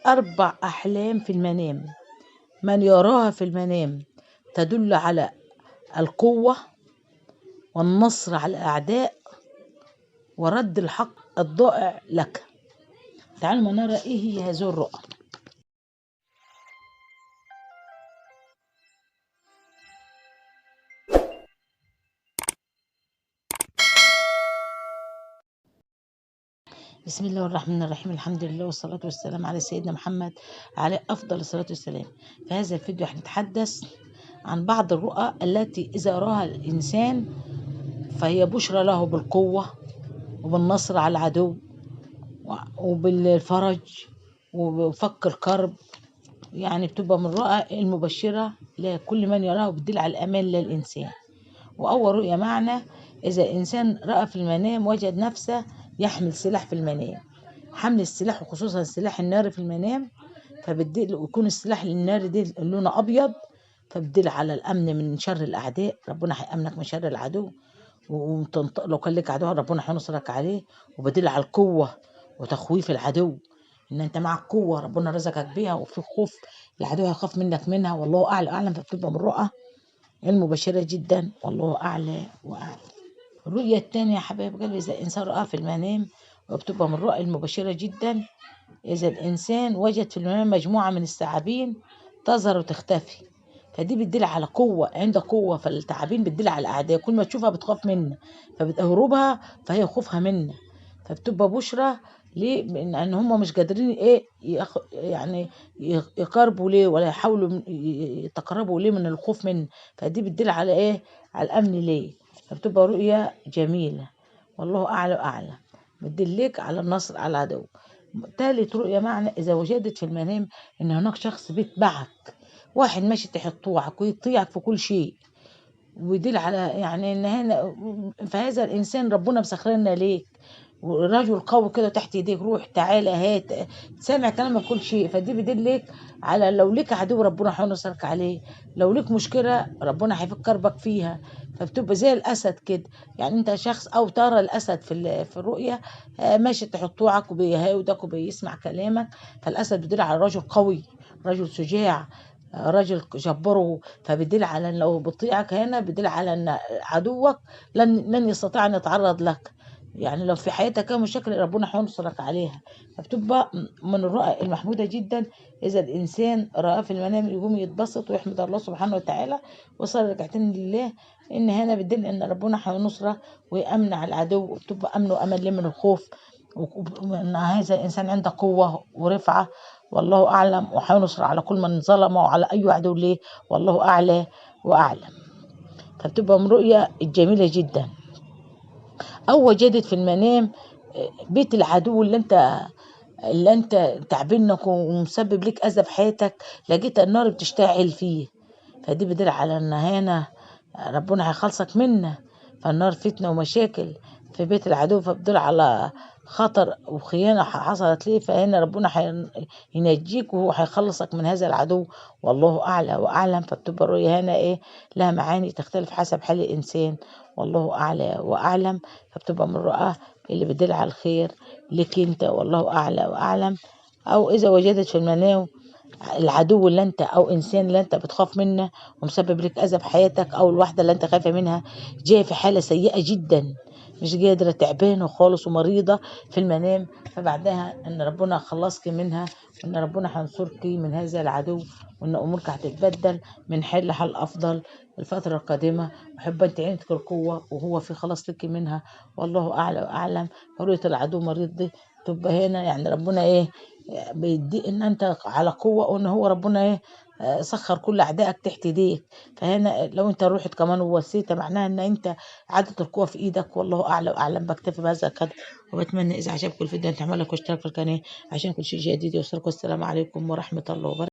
4 أحلام في المنام، من يراها في المنام تدل على القوة والنصر على الأعداء ورد الحق الضائع لك. تعالوا ما نرى إيه هي هذه الرؤى. بسم الله الرحمن الرحيم، الحمد لله والصلاة والسلام على سيدنا محمد عليه أفضل الصلاة والسلام. في هذا الفيديو هنتحدث عن بعض الرؤى التي إذا رآها الإنسان فهي بشرى له بالقوة وبالنصر على العدو وبالفرج وفك الكرب، يعني بتبقى من الرؤى المبشرة لكل من يراها وبتدل على الأمان للإنسان. وأول رؤية معنى إذا الإنسان رأى في المنام وجد نفسه يحمل سلاح في المنام، حمل السلاح وخصوصا السلاح الناري في المنام، فبتدل ويكون السلاح الناري دي لونه أبيض، فبتدل على الأمن من شر الأعداء، ربنا هيأمنك من شر العدو، لو كان لك عدو ربنا هينصرك عليه، وبدل على القوة وتخويف العدو، ان انت معك قوة ربنا رزقك بيها، وفي خوف العدو هيخاف منها، والله اعلى واعلم. فبتبقى من رؤى المبشرة جدا، والله اعلى واعلم. الرؤية التانية يا حبايب قلبي، اذا الانسان رأى في المنام، وبتبقى من الرؤى المبشرة جدا اذا الانسان وجد في المنام مجموعة من الثعابين تظهر وتختفي، فدي بتدل على قوة، عندها قوة، فالتعابين بتدل على الأعداء، كل ما تشوفها بتخاف منها فبتهربها، فهي خوفها منها، فبتبقى بشرى ليه؟ لأن هم مش قادرين إيه يعني يقربوا ليه ولا يحاولوا يتقربوا ليه من الخوف منه، فدي بتدل على إيه؟ على الأمن ليه، فبتبقى رؤية جميلة، والله أعلى وأعلم، بتدلك على النصر على العدو. تالت رؤية معنى إذا وجدت في المنام إن هناك شخص بيتبعك، واحد ماشي تحت طوعك ويطيعك في كل شيء، ويدل على يعني ان هنا فهذا الانسان ربنا مسخرنا ليك، ورجل قوي كده تحت ايديك، روح تعالى هات، سامع كلامك في كل شيء، فدي بيدلك على لو ليك عدو ربنا هينصرك عليه، لو ليك مشكله ربنا هيفك كربك فيها، فبتبقى زي الاسد كده، يعني انت شخص او ترى الاسد في الرؤيه ماشي تحت طوعك وبيهاودك وبيسمع كلامك، فالاسد بيدل على رجل قوي، رجل شجاع، راجل جبره، فبيدل على ان لو بيطيعك هنا بيدل على ان عدوك لن يستطيع ان يتعرض لك، يعني لو في حياتك مشاكل ربنا هينصرك عليها، فبتبقى من الرؤى المحمودة جدا إذا الإنسان رأى في المنام يقوم يتبسط ويحمد الله سبحانه وتعالى وصار ركعتين لله، إن هنا بتدل إن ربنا هينصره ويأمن على العدو، وبتبقى أمن وأمان ليه من الخوف، وإن هذا الإنسان عنده قوة ورفعة، والله أعلم، وهينصر على كل من ظلمه وعلى أي عدو ليه، والله أعلى وأعلم. فبتبقى من رؤية جميلة جدا. أو وجدت في المنام بيت العدو اللي انت تعبنك ومسبب لك اذى في حياتك، لقيت النار بتشتعل فيه، فدي بدل على ان هنا ربنا هيخلصك منه، فالنار فتنة ومشاكل في بيت العدو، فبدل على خطر وخيانة حصلت ليه، فهنا ربنا هينجيك وهو هيخلصك من هذا العدو، والله أعلى وأعلم. فبتبقى الرؤية هنا إيه؟ لها معاني تختلف حسب حال الإنسان، والله أعلى وأعلم. فبتبقى من الرؤى اللي بتدل على الخير لك انت، والله اعلى واعلم. او اذا وجدت في المنام العدو اللي انت او انسان اللي انت بتخاف منه ومسبب لك اذى في حياتك، او الواحده اللي انت خايفه منها جايه في حاله سيئه جدا، مش قادره، تعبانه خالص ومريضه في المنام، فبعدها ان ربنا خلصك منها، وان ربنا هينصرك من هذا العدو، وان امورك هتتبدل من حال لحال افضل الفتره القادمه، وحب انت عينتك القوه وهو في خلاص لك منها، والله اعلى واعلم. رؤيه العدو مريض دي تبقى هنا يعني ربنا ايه بيدي ان انت على قوه، وان هو ربنا ايه سخر كل اعدائك تحت ايديك، فهنا لو انت روحت كمان ووسيت معناها ان انت عادت القوه في ايدك، والله اعلى واعلم. بكتفي بهذا القدر، وبتمنى اذا عجبكم الفيديو ان تعملوا لايك واشتراك في القناه عشان كل شيء جديد يوصلكم. السلام عليكم ورحمه الله وبركاته.